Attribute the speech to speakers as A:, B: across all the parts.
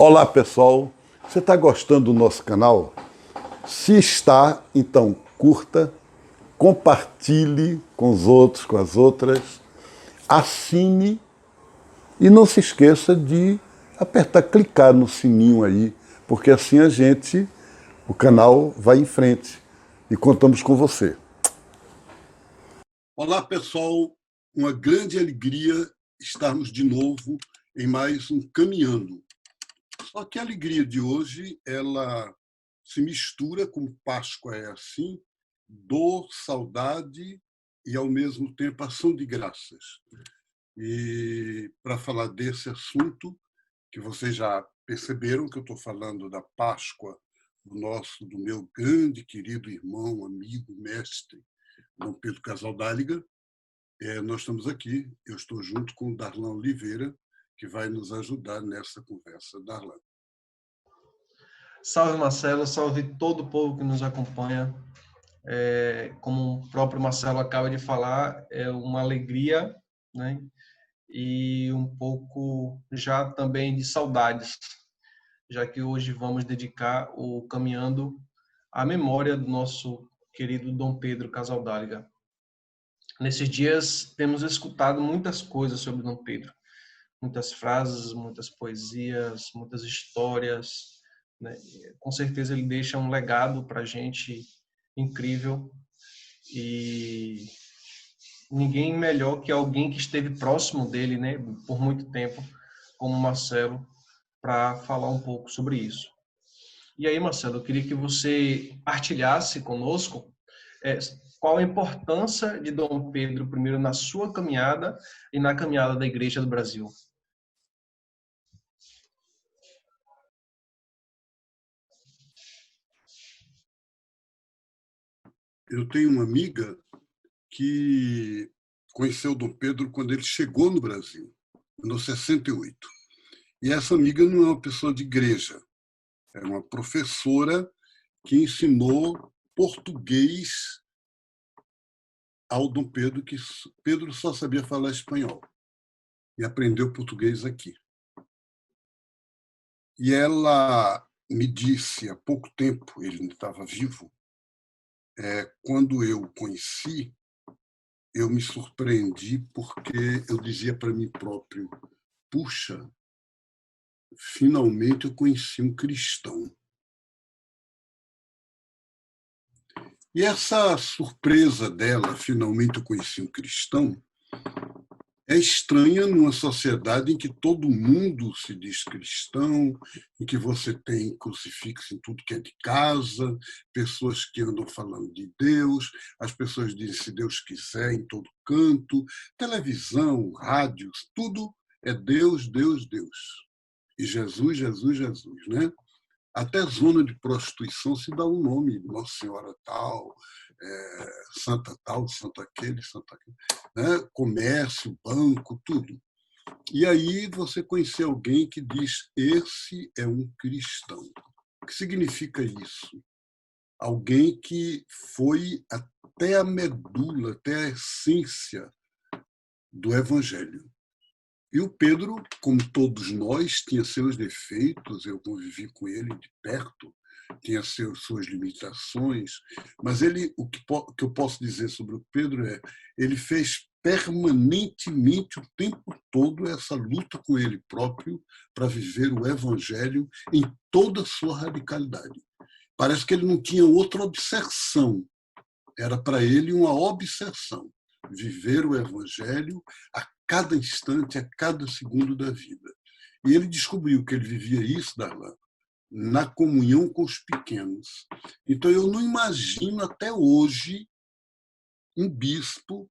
A: Olá pessoal, você está gostando do nosso canal? Se está, então curta, compartilhe com os outros, com as outras, assine e não se esqueça de apertar, clicar no sininho aí, porque assim o canal vai em frente e contamos com você. Olá pessoal, uma grande alegria estarmos de novo em mais um Caminhando. Só que a alegria de hoje, ela se mistura, como Páscoa é assim, dor, saudade e, ao mesmo tempo, ação de graças. E para falar desse assunto, que vocês já perceberam que eu estou falando da Páscoa do meu grande, querido irmão, amigo, mestre, Dom Pedro Casaldáliga, nós estamos aqui, eu estou junto com o Darlan Oliveira, que vai nos ajudar nessa conversa. Darlan.
B: Salve Marcelo, salve todo o povo que nos acompanha. Como o próprio Marcelo acaba de falar, é uma alegria, né? E um pouco já também de saudades, já que hoje vamos dedicar o Caminhando à memória do nosso querido Dom Pedro Casaldáliga. Nesses dias temos escutado muitas coisas sobre Dom Pedro, muitas frases, muitas poesias, muitas histórias, né? Com certeza ele deixa um legado para a gente incrível e ninguém melhor que alguém que esteve próximo dele, né, por muito tempo, como Marcelo, para falar um pouco sobre isso. E aí, Marcelo, eu queria que você partilhasse conosco qual a importância de Dom Pedro I na sua caminhada e na caminhada da Igreja do Brasil.
A: Eu tenho uma amiga que conheceu Dom Pedro quando ele chegou no Brasil, no 68. E essa amiga não é uma pessoa de igreja, é uma professora que ensinou português ao Dom Pedro, que Pedro só sabia falar espanhol e aprendeu português aqui. E ela me disse há pouco tempo, ele ainda estava vivo, quando eu o conheci, eu me surpreendi porque eu dizia para mim próprio: puxa, finalmente eu conheci um cristão. E essa surpresa dela, finalmente eu conheci um cristão, é estranha numa sociedade em que todo mundo se diz cristão, em que você tem crucifixo em tudo que é de casa, pessoas que andam falando de Deus, as pessoas dizem se Deus quiser em todo canto, televisão, rádios, tudo é Deus, Deus, Deus. E Jesus, Jesus, Jesus, né? Até zona de prostituição se dá um nome, Nossa Senhora tal, Santa tal, Santo aquele, né? Comércio, banco, tudo. E aí você conhecer alguém que diz: esse é um cristão. O que significa isso? Alguém que foi até a medula, até a essência do Evangelho. E o Pedro, como todos nós, tinha seus defeitos, eu convivi com ele de perto, tinha suas limitações, mas o que eu posso dizer sobre o Pedro ele fez permanentemente, o tempo todo, essa luta com ele próprio para viver o Evangelho em toda a sua radicalidade. Parece que ele não tinha outra obsessão, era para ele uma obsessão, viver o Evangelho a cada instante, a cada segundo da vida. E ele descobriu que ele vivia isso, Darlan, na comunhão com os pequenos. Então, eu não imagino até hoje um bispo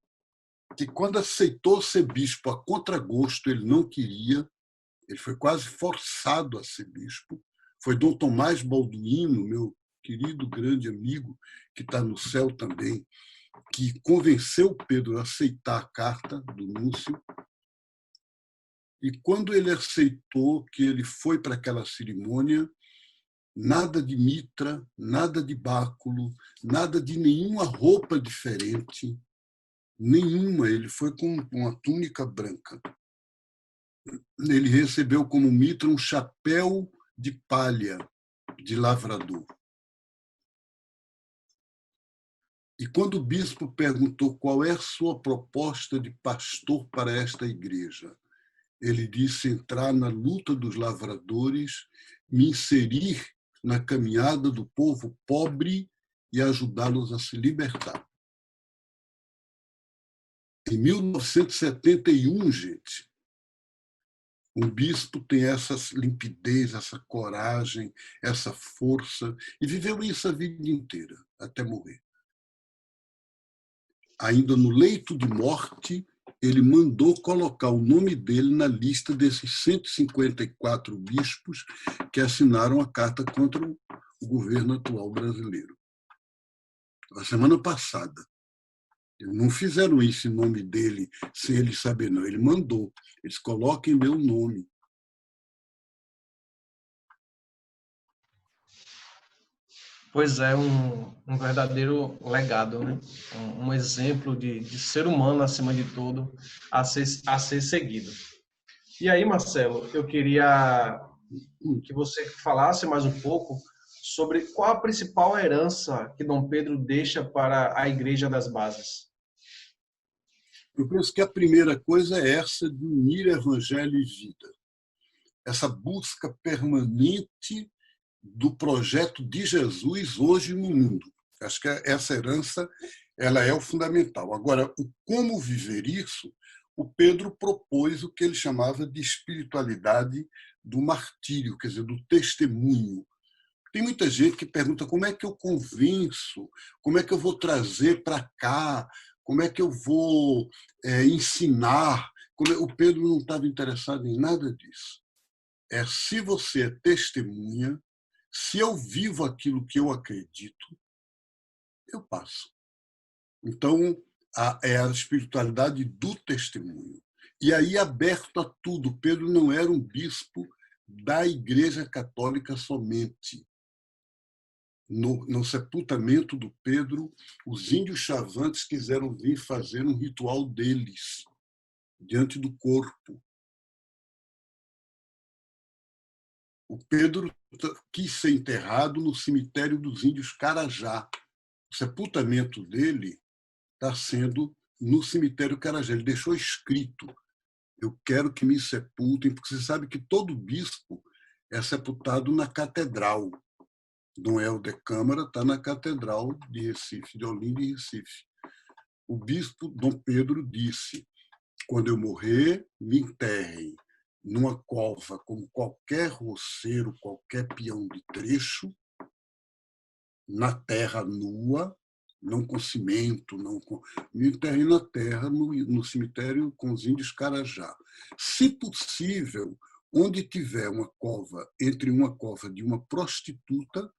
A: que, quando aceitou ser bispo a contragosto, ele não queria, ele foi quase forçado a ser bispo. Foi Dom Tomás Balduino, meu querido grande amigo, que está no céu também, que convenceu Pedro a aceitar a carta do núncio. E quando ele aceitou, que ele foi para aquela cerimônia, nada de mitra, nada de báculo, nada de nenhuma roupa diferente, nenhuma. Ele foi com uma túnica branca. Ele recebeu como mitra um chapéu de palha, de lavrador. E quando o bispo perguntou qual é a sua proposta de pastor para esta igreja, ele disse entrar na luta dos lavradores, me inserir na caminhada do povo pobre e ajudá-los a se libertar. Em 1971, gente, um bispo tem essa limpidez, essa coragem, essa força, e viveu isso a vida inteira, até morrer. Ainda no leito de morte, ele mandou colocar o nome dele na lista desses 154 bispos que assinaram a carta contra o governo atual brasileiro. A semana passada. Eles não fizeram isso em nome dele, sem ele saber, não. Ele mandou. Eles coloquem meu nome.
B: Pois é, um verdadeiro legado, né? Um exemplo de ser humano, acima de tudo, a ser seguido. E aí, Marcelo, eu queria que você falasse mais um pouco sobre qual a principal herança que Dom Pedro deixa para a Igreja das Bases.
A: Eu penso que a primeira coisa é essa de unir evangelho e vida. Essa busca permanente do projeto de Jesus hoje no mundo. Acho que essa herança ela é o fundamental. Agora, o como viver isso, o Pedro propôs o que ele chamava de espiritualidade do martírio, quer dizer, do testemunho. Tem muita gente que pergunta como é que eu convenço, como é que eu vou trazer para cá, como é que eu vou ensinar. O Pedro não estava interessado em nada disso. Se você é testemunha, se eu vivo aquilo que eu acredito, eu passo. Então, é a espiritualidade do testemunho. E aí, aberto a tudo. Pedro não era um bispo da Igreja Católica somente. No sepultamento do Pedro, os índios chavantes quiseram vir fazer um ritual deles, diante do corpo. O Pedro quis ser enterrado no cemitério dos índios Carajá. O sepultamento dele está sendo no cemitério Carajá. Ele deixou escrito: eu quero que me sepultem, porque você sabe que todo bispo é sepultado na catedral. Dom Helder Câmara está na catedral de Recife, de Olinda e Recife. O bispo Dom Pedro disse: quando eu morrer, me enterrem numa cova como qualquer roceiro, qualquer peão de trecho, na terra nua, não com cimento, não com... me enterrem na terra, no cemitério com os índios Carajá. Se possível, onde tiver uma cova, entre uma cova de uma prostituta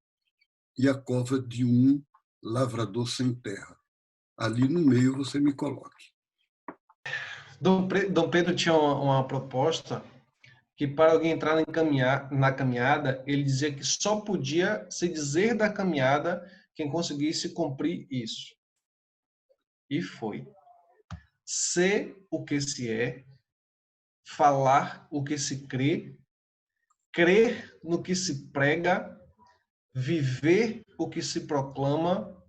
A: e a cova de um lavrador sem terra. Ali no meio você me coloque.
B: Dom Pedro tinha uma proposta que para alguém entrar na caminhada, ele dizia que só podia se dizer da caminhada quem conseguisse cumprir isso. E foi. Ser o que se é, falar o que se crê, crer no que se prega, viver o que se proclama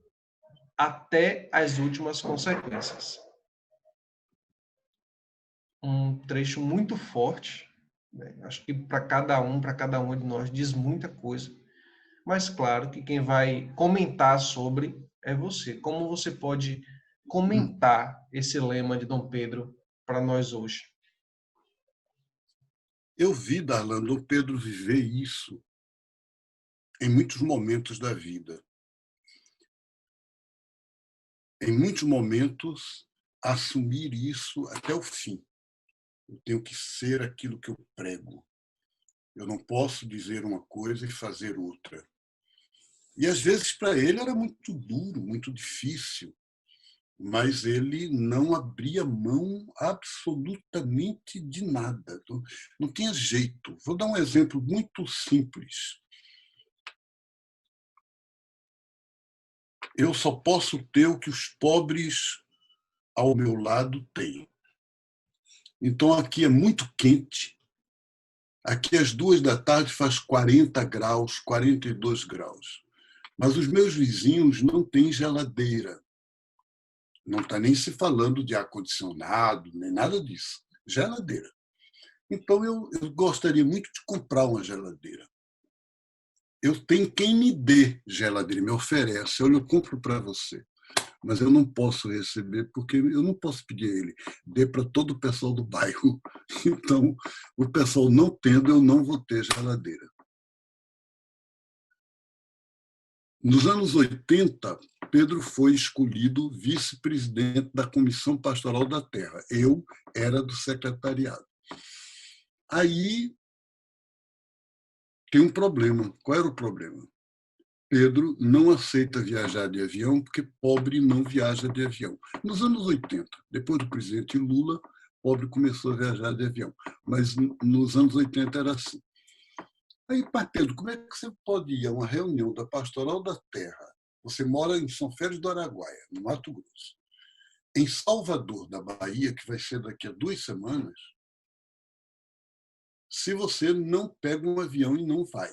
B: até as últimas consequências. Um trecho muito forte, né? Acho que para cada um de nós diz muita coisa, mas claro que quem vai comentar sobre é você. Como você pode comentar esse lema de Dom Pedro para nós hoje?
A: Eu vi, Darlan, Dom Pedro viver isso em muitos momentos da vida. Em muitos momentos, assumir isso até o fim. Eu tenho que ser aquilo que eu prego. Eu não posso dizer uma coisa e fazer outra. E, às vezes, para ele era muito duro, muito difícil, mas ele não abria mão absolutamente de nada. Não tinha jeito. Vou dar um exemplo muito simples. Eu só posso ter o que os pobres ao meu lado têm. Então, aqui é muito quente, Aqui às 2 da tarde faz 40 graus, 42 graus. Mas os meus vizinhos não têm geladeira. Não está nem se falando de ar-condicionado, nem nada disso. Geladeira. Então, eu gostaria muito de comprar uma geladeira. Eu tenho quem me dê geladeira, me oferece. Eu compro para você. Mas eu não posso receber, porque eu não posso pedir a ele. Dê para todo o pessoal do bairro. Então, o pessoal não tendo, eu não vou ter geladeira. Nos anos 80, Pedro foi escolhido vice-presidente da Comissão Pastoral da Terra. Eu era do secretariado. Aí tem um problema. Qual era o problema? Pedro não aceita viajar de avião porque pobre não viaja de avião. Nos anos 80, depois do presidente Lula, pobre começou a viajar de avião. Mas nos anos 80 era assim. Aí, Pedro, como é que você pode ir a uma reunião da Pastoral da Terra? Você mora em São Félix do Araguaia, no Mato Grosso. Em Salvador, da Bahia, que vai ser daqui a 2 semanas, se você não pega um avião e não vai.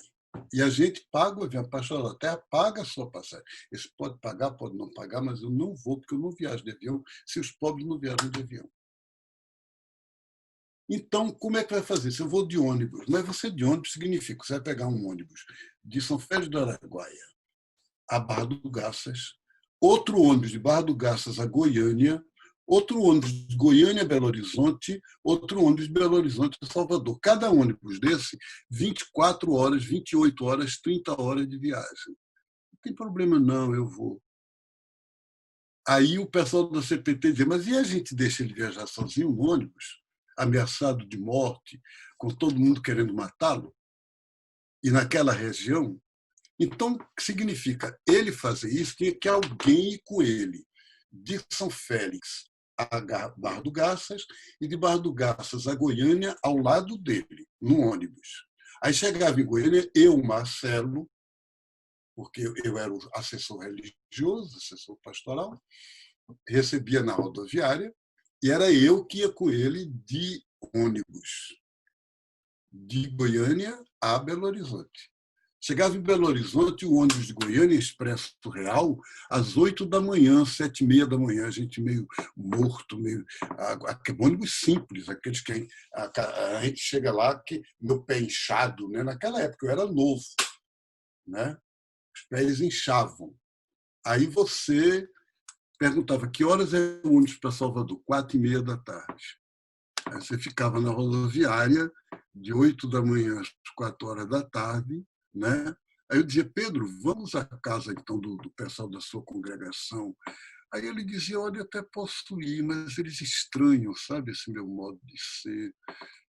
A: E a gente paga o avião, a Pastoral da Terra paga a sua passagem. Esse pode pagar, pode não pagar, mas eu não vou, porque eu não viajo de avião, se os pobres não viajam de avião. Então, como é que vai fazer? Se eu vou de ônibus, mas você de ônibus significa que você vai pegar um ônibus de São Félix do Araguaia a Barra do Garças, outro ônibus de Barra do Garças a Goiânia, outro ônibus de Goiânia a Belo Horizonte, outro ônibus de Belo Horizonte a Salvador. Cada ônibus desse, 24 horas, 28 horas, 30 horas de viagem. Não tem problema não, eu vou. Aí o pessoal da CPT diz, mas e a gente deixa ele viajar sozinho no ônibus, ameaçado de morte, com todo mundo querendo matá-lo? E naquela região? Então, o que significa? Ele fazer isso, tinha que alguém ir com ele, de São Félix a Barra do Garças e de Barra do Garças a Goiânia ao lado dele, no ônibus. Aí chegava em Goiânia, eu, Marcelo, porque eu era o assessor religioso, assessor pastoral, recebia na rodoviária, e era eu que ia com ele de ônibus, de Goiânia a Belo Horizonte. Chegava em Belo Horizonte, o ônibus de Goiânia Expresso Real, às 8 da manhã, 7h30 da manhã, a gente meio morto, meio. Ônibus simples, aqueles que a gente chega lá, que meu pé inchado, né? Naquela época eu era novo, né? Os pés inchavam. Aí você perguntava que horas é o ônibus para Salvador? 4h30 da tarde. Aí você ficava na rodoviária de 8 da manhã às 4 horas da tarde, né? Aí eu dizia, Pedro, vamos à casa então do pessoal da sua congregação. Aí ele dizia, olha, eu até posso ir, mas eles estranham, sabe, esse meu modo de ser.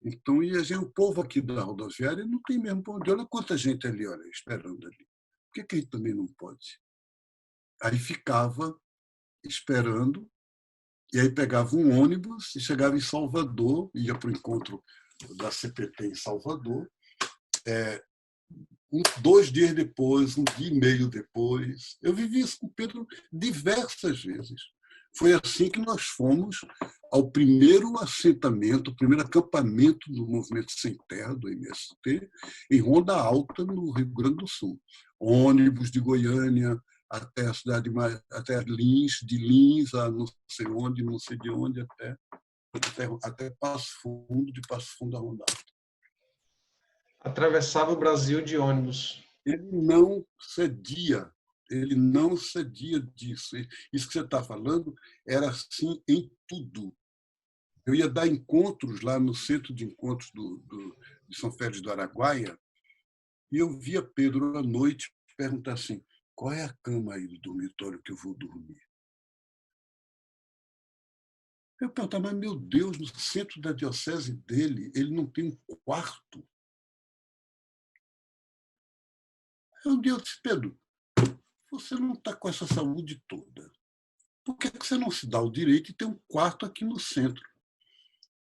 A: Então, e a gente, o povo aqui da rodoviária não tem mesmo para onde. Olha quanta gente ali, olha, esperando ali. Por que que ele também não pode? Aí ficava esperando, e aí pegava um ônibus e chegava em Salvador, ia para o encontro da CPT em Salvador, 2 dias depois, 1 dia e meio depois. Eu vivi isso com o Pedro diversas vezes. Foi assim que nós fomos ao primeiro assentamento, o primeiro acampamento do Movimento Sem Terra, do MST, em Ronda Alta, no Rio Grande do Sul. Ônibus de Goiânia até a cidade até Lins, de Lins a não sei onde, não sei de onde, até Passo Fundo, de Passo Fundo a Ronda Alta.
B: Atravessava o Brasil de ônibus.
A: Ele não cedia disso. Isso que você está falando era assim em tudo. Eu ia dar encontros lá no centro de encontros de São Félix do Araguaia e eu via Pedro à noite perguntar assim, qual é a cama aí do dormitório que eu vou dormir? Eu perguntava, mas meu Deus, no centro da diocese dele, ele não tem um quarto. Eu disse, Pedro, você não está com essa saúde toda. Por que você não se dá o direito de ter um quarto aqui no centro?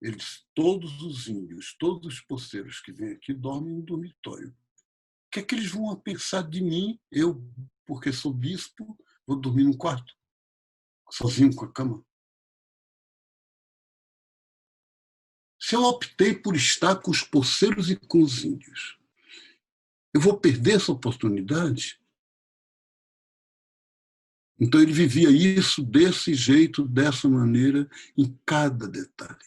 A: Eles, todos os índios, todos os poceiros que vêm aqui dormem no dormitório. O que é que eles vão pensar de mim? Eu, porque sou bispo, vou dormir num quarto, sozinho com a cama? Se eu optei por estar com os poceiros e com os índios, eu vou perder essa oportunidade? Então ele vivia isso desse jeito, dessa maneira, em cada detalhe,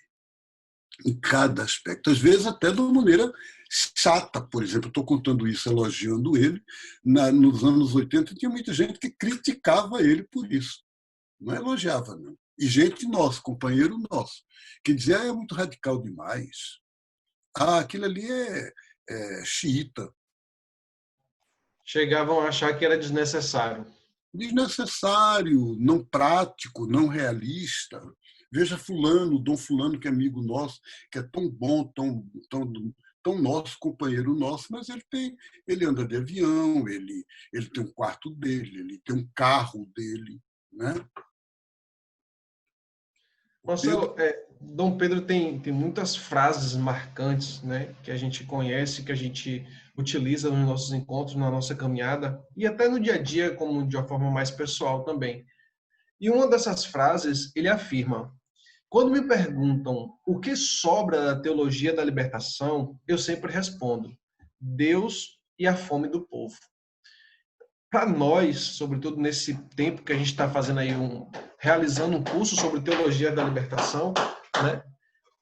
A: em cada aspecto. Às vezes até de uma maneira chata, por exemplo. Eu estou contando isso, elogiando ele. Nos anos 80 tinha muita gente que criticava ele por isso. Não elogiava, não. E gente nossa, companheiro nosso, que dizia, é muito radical demais. Aquilo ali é xiita.
B: Chegavam a achar que era desnecessário.
A: Desnecessário, não prático, não realista. Veja fulano, Dom Fulano, que é amigo nosso, que é tão bom, tão nosso, companheiro nosso, mas ele anda de avião, ele tem um quarto dele, ele tem um carro dele. Né?
B: Marcelo, Dom Pedro tem muitas frases marcantes, né, que a gente conhece, que a gente utiliza nos nossos encontros, na nossa caminhada, e até no dia a dia, como de uma forma mais pessoal também. E uma dessas frases, ele afirma: quando me perguntam o que sobra da teologia da libertação, eu sempre respondo: Deus e a fome do povo. Para nós, sobretudo nesse tempo que a gente está fazendo aí realizando um curso sobre teologia da libertação, né?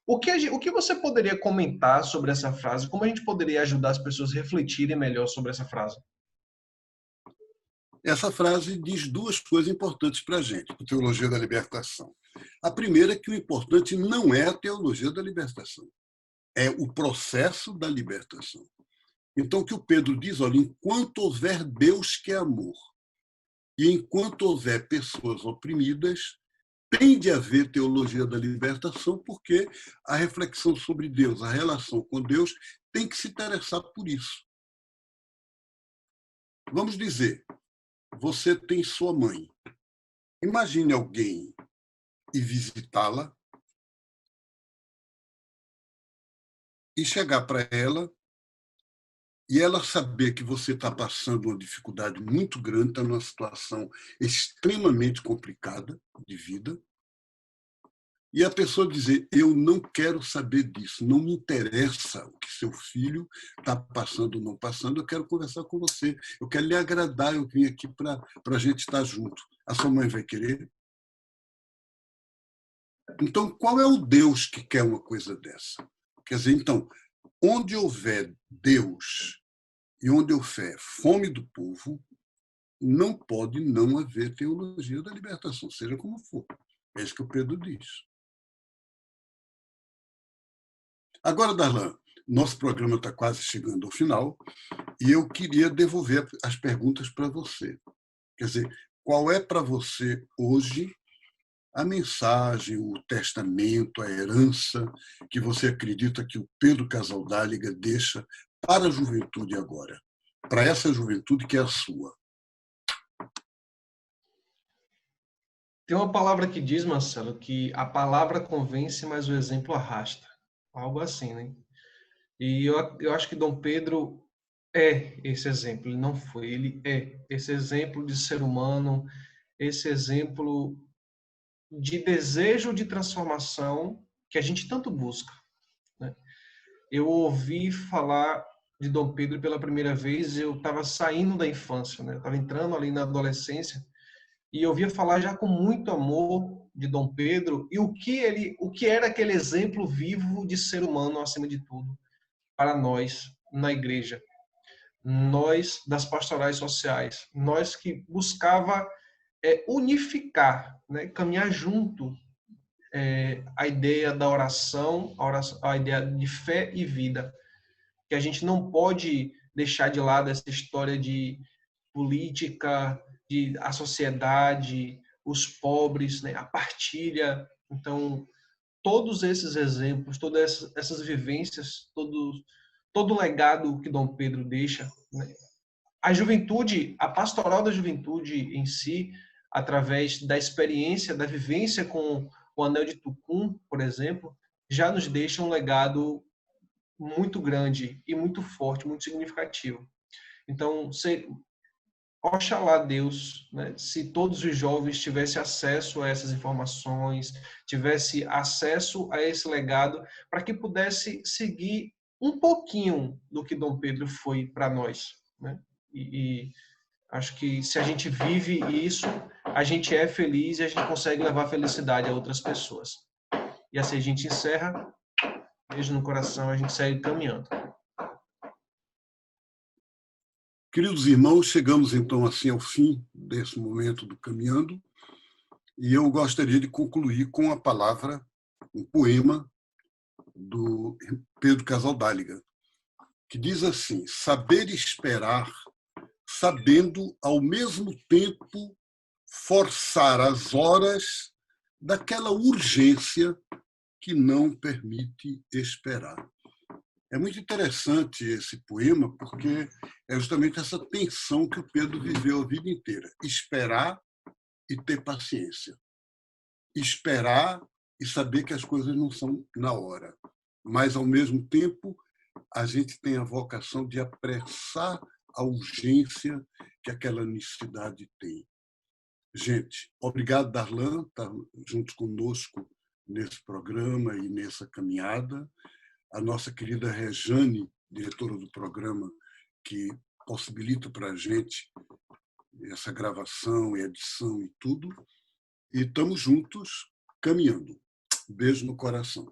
B: O que você poderia comentar sobre essa frase? Como a gente poderia ajudar as pessoas a refletirem melhor sobre essa frase?
A: Essa frase diz duas coisas importantes para a gente, a teologia da libertação. A primeira é que o importante não é a teologia da libertação, é o processo da libertação. Então, o que o Pedro diz, olha, enquanto houver Deus que é amor, e enquanto houver pessoas oprimidas, tem de haver teologia da libertação, porque a reflexão sobre Deus, a relação com Deus, tem que se interessar por isso. Vamos dizer, você tem sua mãe. Imagine alguém ir visitá-la e chegar para ela e ela saber que você está passando uma dificuldade muito grande, está numa situação extremamente complicada de vida, e a pessoa dizer, eu não quero saber disso, não me interessa o que seu filho está passando ou não passando, eu quero conversar com você, eu quero lhe agradar, eu vim aqui para a gente estar junto. A sua mãe vai querer? Então, qual é o Deus que quer uma coisa dessa? Quer dizer, então, onde houver Deus e onde houver fome do povo, não pode não haver teologia da libertação, seja como for. É isso que o Pedro diz. Agora, Darlan, nosso programa está quase chegando ao final e eu queria devolver as perguntas para você. Quer dizer, qual é para você hoje a mensagem, o testamento, a herança que você acredita que o Pedro Casaldáliga deixa para a juventude agora, para essa juventude que é a sua?
B: Tem uma palavra que diz, Marcelo, que a palavra convence, mas o exemplo arrasta. Algo assim, né? E eu acho que Dom Pedro é esse exemplo, ele não foi, ele é esse exemplo de ser humano, esse exemplo de desejo de transformação que a gente tanto busca, né? Eu ouvi falar de Dom Pedro pela primeira vez, eu estava saindo da infância, né? Eu estava entrando ali na adolescência e eu ouvia falar já com muito amor de Dom Pedro e o que era aquele exemplo vivo de ser humano acima de tudo para nós na igreja, nós das pastorais sociais, nós que buscava unificar, né? Caminhar junto a ideia da oração, a ideia de fé e vida, que a gente não pode deixar de lado essa história de política, de a sociedade, os pobres, né, a partilha. Então, todos esses exemplos, todas essas vivências, todo o legado que Dom Pedro deixa, né, a juventude, a pastoral da juventude em si, através da experiência, da vivência com o Anel de Tucum, por exemplo, já nos deixa um legado muito grande e muito forte, muito significativo. Então, oxalá Deus, né, se todos os jovens tivessem acesso a essas informações, tivesse acesso a esse legado, para que pudesse seguir um pouquinho do que Dom Pedro foi para nós, né? E acho que se a gente vive isso, a gente é feliz e a gente consegue levar felicidade a outras pessoas. E assim a gente encerra, beijo no coração, a gente segue caminhando.
A: Queridos irmãos, chegamos então assim ao fim desse momento do Caminhando, e eu gostaria de concluir com a palavra, um poema do Pedro Casaldáliga, que diz assim: saber esperar, sabendo ao mesmo tempo forçar as horas daquela urgência que não permite esperar. É muito interessante esse poema, porque é justamente essa tensão que o Pedro viveu a vida inteira. Esperar e ter paciência. Esperar e saber que as coisas não são na hora. Mas, ao mesmo tempo, a gente tem a vocação de apressar a urgência que aquela necessidade tem. Gente, obrigado, Darlan, por estar junto conosco nesse programa e nessa caminhada. A nossa querida Rejane, diretora do programa, que possibilita para a gente essa gravação e edição e tudo. E estamos juntos, caminhando. Beijo no coração.